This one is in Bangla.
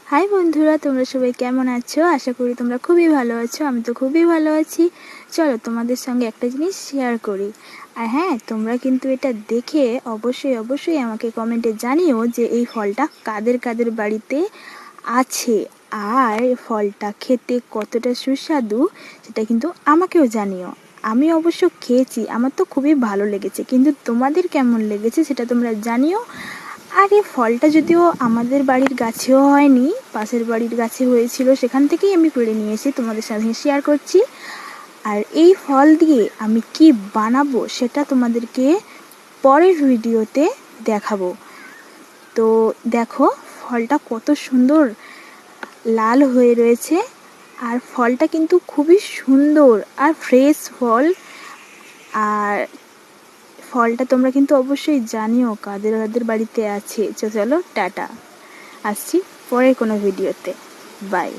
হাই বন্ধুরা, তোমরা সবাই কেমন আছো? আশা করি তোমরা খুবই ভালো আছো। আমি তো খুবই ভালো আছি। চলো তোমাদের সঙ্গে একটা জিনিস শেয়ার করি। আর হ্যাঁ, তোমরা কিন্তু এটা দেখে অবশ্যই আমাকে কমেন্টে জানিও যে এই ফলটা কাদের কাদের বাড়িতে আছে, আর ফলটা খেতে কতটা সুস্বাদু সেটা কিন্তু আমাকেও জানিও। আমি অবশ্য খেয়েছি, আমার তো খুবই ভালো লেগেছে, কিন্তু তোমাদের কেমন লেগেছে সেটা তোমরা জানিও। আর এই ফলটা যদিও আমাদের বাড়ির গাছেও হয়নি, পাশের বাড়ির গাছে হয়েছিল, সেখান থেকেই আমি পেড়ে নিয়ে এসে তোমাদের সাথে শেয়ার করছি। আর এই ফল দিয়ে আমি কি বানাবো সেটা তোমাদেরকে পরের ভিডিওতে দেখাবো। তো দেখো ফলটা কত সুন্দর লাল হয়ে রয়েছে, আর ফলটা কিন্তু খুবই সুন্দর আর ফ্রেশ ফল। আর ফলটা তোমরা কিন্তু অবশ্যই জানিও কাদের কাদের বাড়িতে আছে। চলো টাটা, আসছি পরের কোনো ভিডিওতে। বাই।